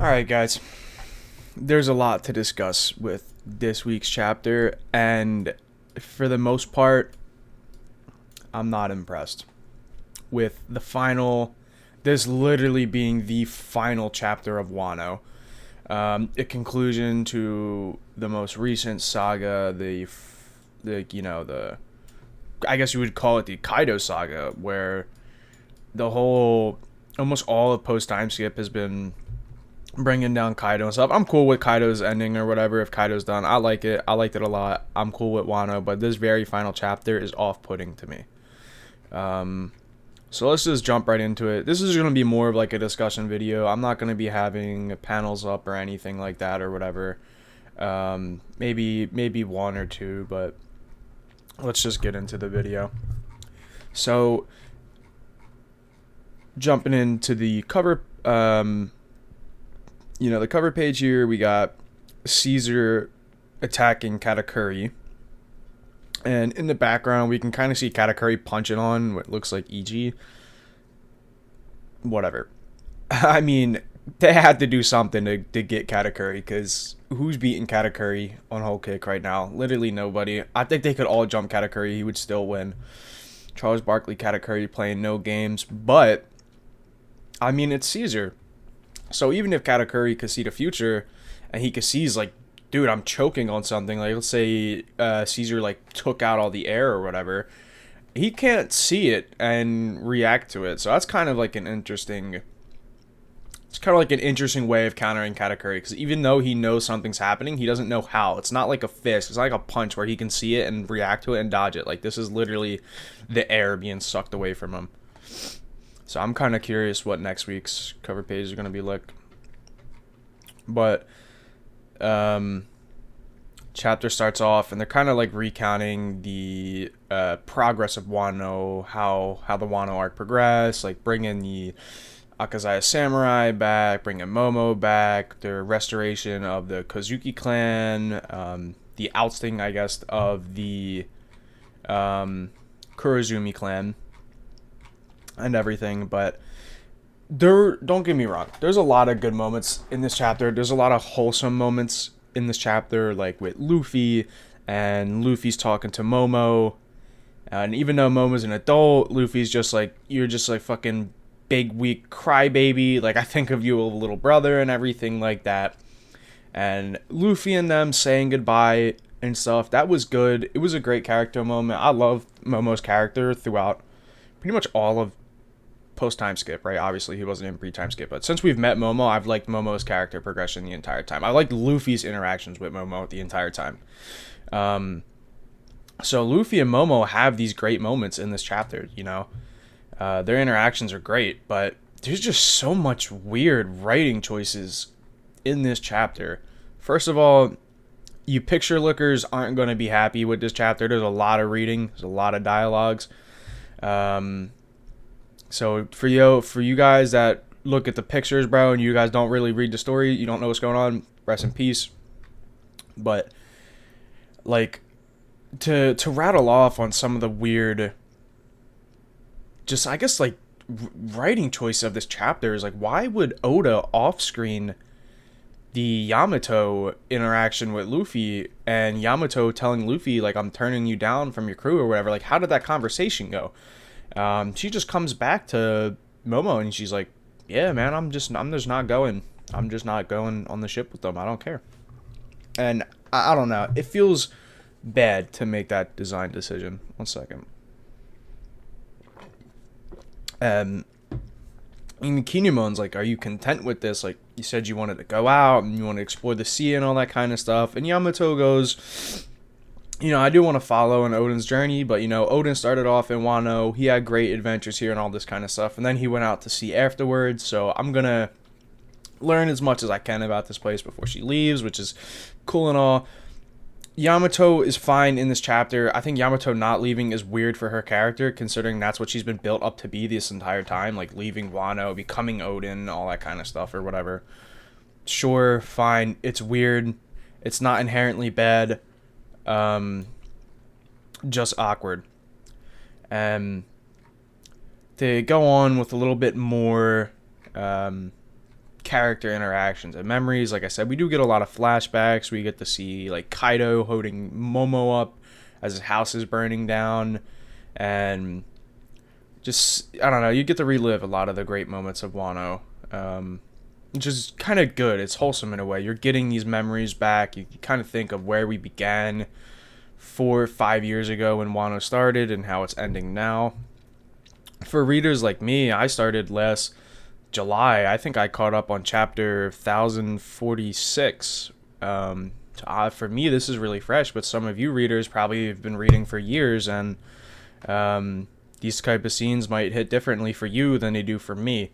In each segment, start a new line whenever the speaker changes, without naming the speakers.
Alright, guys. There's a lot to discuss with this week's chapter, and for the most part, I'm not impressed with the final. This literally being the final chapter of Wano. A conclusion to the most recent saga, the I guess you would call it the Kaido saga, where the whole, almost all of post time skip has been bringing down Kaido and stuff. I'm cool with Kaido's ending or whatever. If Kaido's done, I like it. I liked it a lot. I'm cool with Wano, but this very final chapter is off-putting to me. So let's just jump right into it. This is going to be more of like a discussion video. I'm not going to be having panels up or anything like that or whatever. Maybe one or two, but let's just get into the video. So jumping into the cover, the cover page here, we got Caesar attacking Katakuri. And in the background, we can kind of see Katakuri punching on what looks like EG. Whatever. I mean, they had to do something to get Katakuri, because who's beating Katakuri on Whole Kick right now? Literally nobody. I think they could all jump Katakuri. He would still win. Charles Barkley, Katakuri playing no games. But, I mean, it's Caesar. So even if Katakuri could see the future, and he could see, like, dude, I'm choking on something. Like, let's say Caesar, like, took out all the air or whatever. He can't see it and react to it. So that's kind of like an interesting... It's kind of like an interesting way of countering Katakuri. Because even though he knows something's happening, he doesn't know how. It's not like a fist. It's not like a punch where he can see it and react to it and dodge it. Like, this is literally the air being sucked away from him. So I'm kind of curious what next week's cover page is going to be like. But chapter starts off, and they're kind of like recounting the progress of Wano, how the Wano arc progressed, like bringing the Akazaya Samurai back, bringing Momo back, the restoration of the Kozuki clan, the ousting, I guess, of the Kurozumi clan, and everything. But don't get me wrong, there's a lot of good moments in this chapter. There's a lot of wholesome moments in this chapter, like with Luffy, and Luffy's talking to Momo, and even though Momo's an adult, Luffy's just like, you're just like fucking big weak crybaby, like I think of you a little brother and everything like that. And Luffy and them saying goodbye and stuff, that was good. It was a great character moment. I love Momo's character throughout pretty much all of post-time skip, right? Obviously, he wasn't in pre-time skip, but since we've met Momo, I've liked Momo's character progression the entire time. I liked Luffy's interactions with Momo the entire time. So Luffy and Momo have these great moments in this chapter, Their interactions are great, but there's just so much weird writing choices in this chapter. First of all, you picture lookers aren't going to be happy with this chapter. There's a lot of reading. There's a lot of dialogues. So for you guys that look at the pictures, bro, and you guys don't really read the story, you don't know what's going on, rest in peace. But like to rattle off on some of the weird, just I guess like writing choice of this chapter is like, why would Oda off screen the Yamato interaction with Luffy, and Yamato telling Luffy like, I'm turning you down from your crew or whatever? Like, how did that conversation go? She just comes back to Momo and she's like, yeah, man, I'm just not going. I'm just not going on the ship with them. I don't care. And I don't know. It feels bad to make that design decision. 1 second. And Kinemon's like, are you content with this? Like, you said you wanted to go out and you want to explore the sea and all that kind of stuff. And Yamato goes, I do want to follow in Odin's journey, but, Odin started off in Wano. He had great adventures here and all this kind of stuff. And then he went out to sea afterwards. So I'm going to learn as much as I can about this place before she leaves, which is cool and all. Yamato is fine in this chapter. I think Yamato not leaving is weird for her character, considering that's what she's been built up to be this entire time. Like, leaving Wano, becoming Odin, all that kind of stuff or whatever. Sure, fine. It's weird. It's not inherently bad. Just awkward. To go on with a little bit more character interactions and memories. Like I said, we do get a lot of flashbacks. We get to see like Kaido holding Momo up as his house is burning down, and just I don't know. You get to relive a lot of the great moments of Wano, which is kind of good. It's wholesome in a way. You're getting these memories back. You kind of think of where we began 4 or 5 years ago when Wano started and how it's ending now. For readers like me, I started last July. I think I caught up on chapter 1046. For me, this is really fresh, but some of you readers probably have been reading for years, and these type of scenes might hit differently for you than they do for me.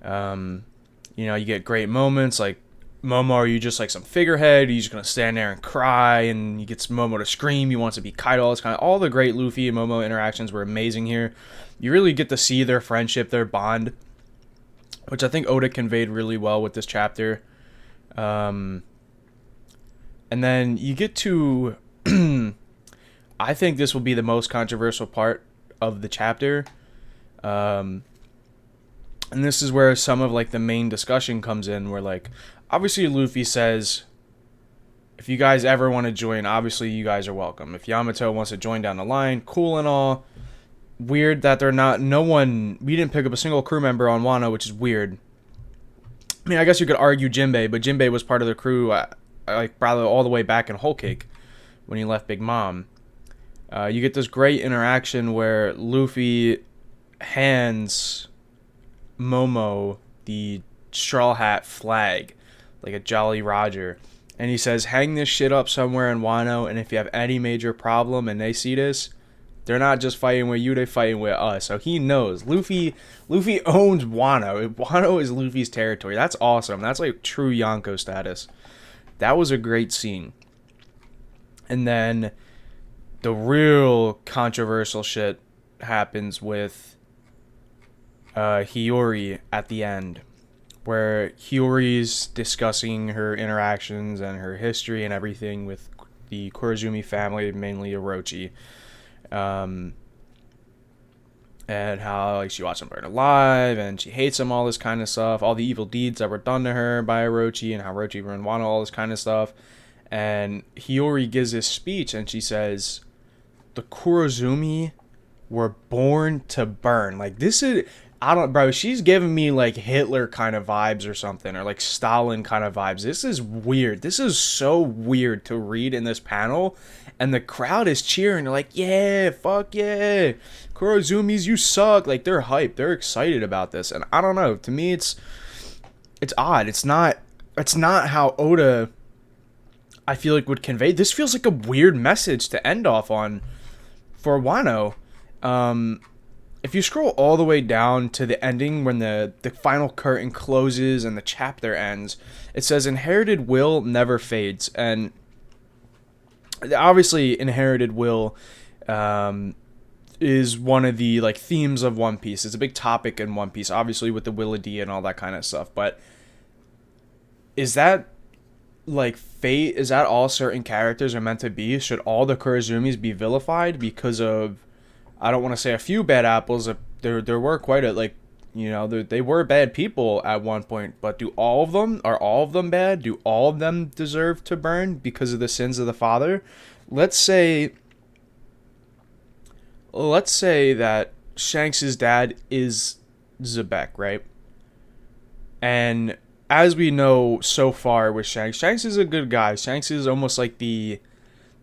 You get great moments like Momo. Are you just like some figurehead? Are you just gonna stand there and cry? And you get Momo to scream. You want to be Kaido. It's kind of all the great Luffy and Momo interactions were amazing here. You really get to see their friendship, their bond, which I think Oda conveyed really well with this chapter. And then you get to, I think this will be the most controversial part of the chapter. And this is where some of like the main discussion comes in, where like obviously Luffy says, if you guys ever want to join, obviously you guys are welcome. If Yamato wants to join down the line, cool and all. Weird that we didn't pick up a single crew member on Wano, which is weird. I mean, I guess you could argue Jinbei, but Jinbei was part of the crew like probably all the way back in Whole Cake when he left Big Mom. You get this great interaction where Luffy hands Momo the Straw Hat flag, like a Jolly Roger, and he says, hang this shit up somewhere in Wano, and if you have any major problem and they see this, they're not just fighting with you, they're fighting with us. So he knows. Luffy owns Wano. Wano is Luffy's territory. That's awesome. That's like true Yonko status. That was a great scene. And then the real controversial shit happens with Hiyori at the end, where Hiyori's discussing her interactions and her history and everything with the Kurozumi family, mainly Orochi. And how like, she watched him burn alive, and she hates him, all this kind of stuff, all the evil deeds that were done to her by Orochi, and how Orochi ruined Wano, all this kind of stuff. And Hiyori gives this speech, and she says, the Kurozumi were born to burn. Like, this is, bro, she's giving me like Hitler kind of vibes or something, or like Stalin kind of vibes. This is weird. This is so weird to read in this panel. And the crowd is cheering. They're like, yeah, fuck yeah. Kurozumis, you suck. Like, they're hyped. They're excited about this. And I don't know. To me, it's odd. It's not how Oda, I feel like, would convey. This feels like a weird message to end off on for Wano. If you scroll all the way down to the ending, when the final curtain closes and the chapter ends, it says, inherited will never fades. And obviously inherited will is one of the like themes of One Piece. It's a big topic in One Piece, obviously with the Will of D and all that kind of stuff. But is that like fate? Is that all certain characters are meant to be? Should all the Kurozumis be vilified because of, I don't want to say a few bad apples, there were quite a, like, you know, they were bad people at one point, but are all of them bad? Do all of them deserve to burn because of the sins of the father? Let's say that Shanks' dad is Zebek, right? And as we know so far with Shanks is a good guy. Shanks is almost like the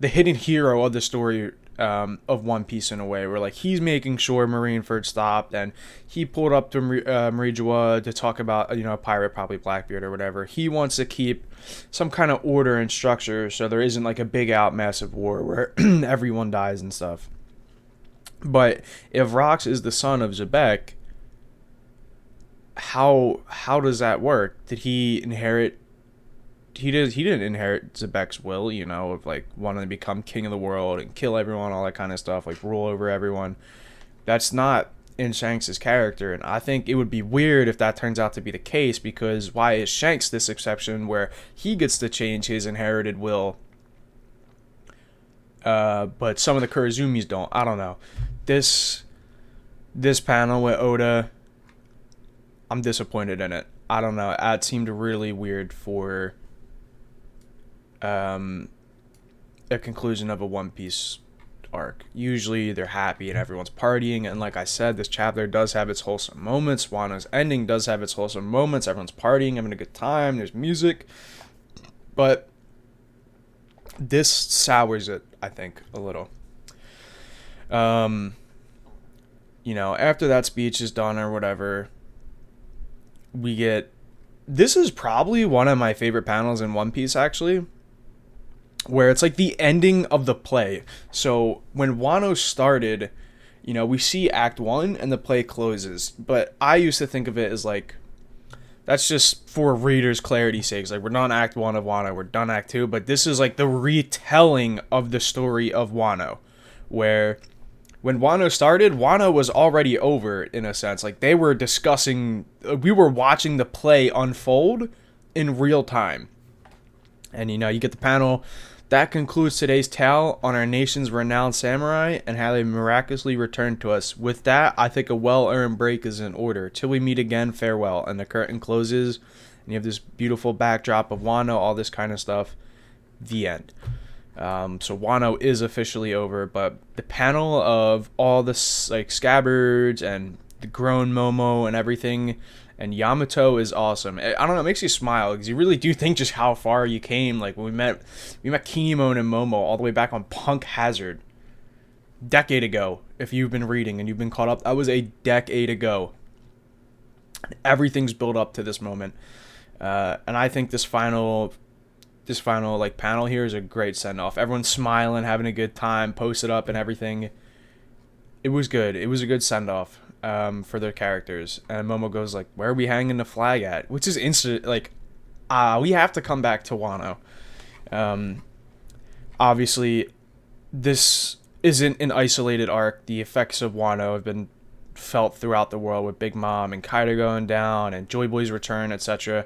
hidden hero of the story of One Piece in a way, where like he's making sure Marineford stopped, and he pulled up to Marijoa to talk about, you know, a pirate, probably Blackbeard or whatever. He wants to keep some kind of order and structure so there isn't like a big out massive war where everyone dies and stuff. But if Rox is the son of Zebek, how does that work? Did he inherit? He didn't inherit Zebek's will, you know, of like wanting to become king of the world and kill everyone, all that kind of stuff, like rule over everyone. That's not in Shanks' character, and I think it would be weird if that turns out to be the case, because why is Shanks this exception where he gets to change his inherited will, but some of the Kurozumis don't? I don't know. This panel with Oda, I'm disappointed in it. I don't know. It seemed really weird for um, a conclusion of a One Piece arc. Usually they're happy and everyone's partying, and like I said, this chapter does have its wholesome moments. Wano's ending does have its wholesome moments. Everyone's partying, having a good time. There's music, but this sours it, I think, a little. Um, after that speech is done or whatever, we get. This is probably one of my favorite panels in One Piece, actually, where it's like the ending of the play. So when Wano started, we see Act 1 and the play closes. But I used to think of it as like, that's just for readers' clarity's sake. Like, we're done Act 1 of Wano, we're done Act 2. But this is like the retelling of the story of Wano, where when Wano started, Wano was already over, in a sense. Like, they were discussing, we were watching the play unfold in real time. And, you get the panel. That concludes today's tale on our nation's renowned samurai and how they miraculously returned to us. With that, I think a well-earned break is in order. Till we meet again, farewell. And the curtain closes, and you have this beautiful backdrop of Wano, all this kind of stuff. The end. So Wano is officially over, but the panel of all the scabbards and the grown Momo and everything, and Yamato is awesome. I don't know, it makes you smile because you really do think just how far you came. Like when we met Kinemon and Momo all the way back on Punk Hazard, decade ago. If you've been reading and you've been caught up, that was a decade ago. Everything's built up to this moment, and I think this final panel here is a great send off. Everyone's smiling, having a good time, posted up and everything. It was good. It was a good send off for their characters. And Momo goes like, "Where are we hanging the flag at?" Which is instant. Like, we have to come back to Wano. Obviously, this isn't an isolated arc. The effects of Wano have been felt throughout the world with Big Mom and Kaido going down and Joy Boy's return, etc.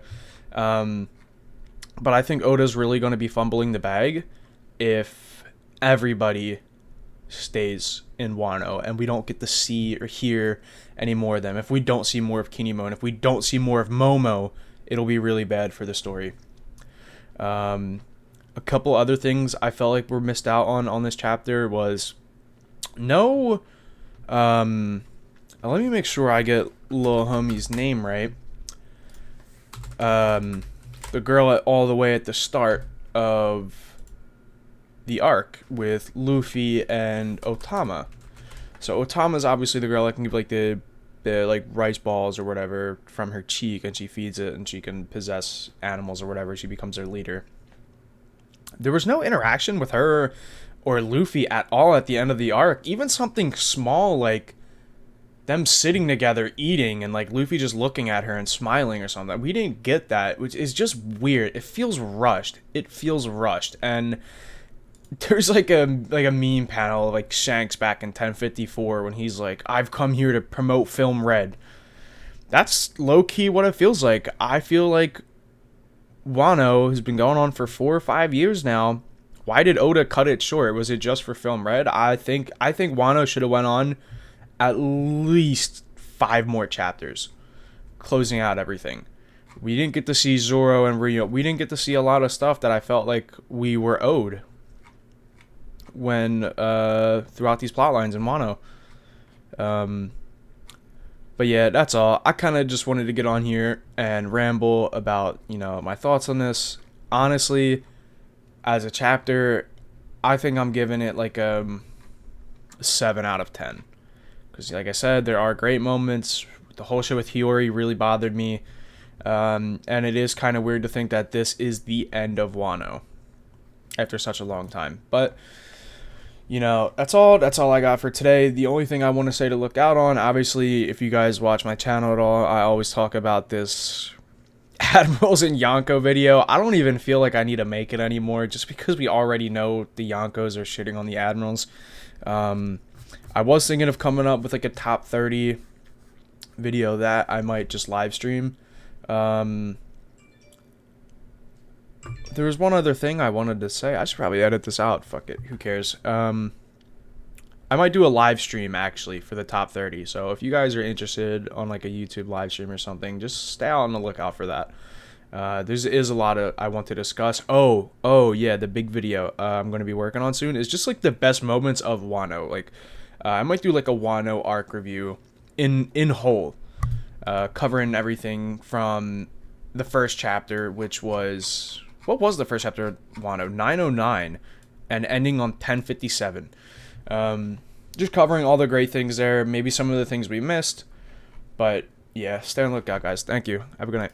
But I think Oda's really going to be fumbling the bag if everybody stays in Wano and we don't get to see or hear any more of them. If we don't see more of Kinemon, if we don't see more of Momo, it'll be really bad for the story. A couple other things I felt like were missed out on this chapter was no... let me make sure I get little homie's name right. The girl all the way at the start of the arc with Luffy and Otama. So Otama's obviously the girl that can give like the like rice balls or whatever from her cheek, and she feeds it and she can possess animals or whatever. She becomes their leader. There was no interaction with her or Luffy at all at the end of the arc. Even something small like them sitting together eating and like Luffy just looking at her and smiling or something. We didn't get that, which is just weird. It feels rushed. And there's like a meme panel of like Shanks back in 1054 when he's like, "I've come here to promote Film Red." That's low-key what it feels like. I feel like Wano has been going on for 4 or 5 years now. Why did Oda cut it short? Was it just for Film Red? I think Wano should have went on at least 5 more chapters, closing out everything. We didn't get to see Zoro and Rio. We didn't get to see a lot of stuff that I felt like we were owed when throughout these plot lines in Wano. But yeah, that's all. I kind of just wanted to get on here and ramble about, my thoughts on this. Honestly, as a chapter, I think I'm giving it like a 7 out of 10. Because like I said, there are great moments. The whole show with Hiyori really bothered me. And it is kind of weird to think that this is the end of Wano after such a long time. But, that's all I got for today. The only thing I want to say to look out on, obviously, if you guys watch my channel at all, I always talk about this Admirals and Yonko video. I don't even feel like I need to make it anymore just because we already know the Yonkos are shitting on the Admirals. I was thinking of coming up with like a top 30 video that I might just live stream. There was one other thing I wanted to say. I should probably edit this out. Fuck it. Who cares? I might do a live stream actually for the top 30. So if you guys are interested on like a YouTube live stream or something, just stay on the lookout for that. Is a lot of I want to discuss. Oh yeah, the big video I'm going to be working on soon is just like the best moments of Wano. Like I might do like a Wano arc review in whole, covering everything from the first chapter, which was what was the first chapter of Wano 909, and ending on 1057. Just covering all the great things there, maybe some of the things we missed, but yeah, stay on the lookout, guys. Thank you. Have a good night.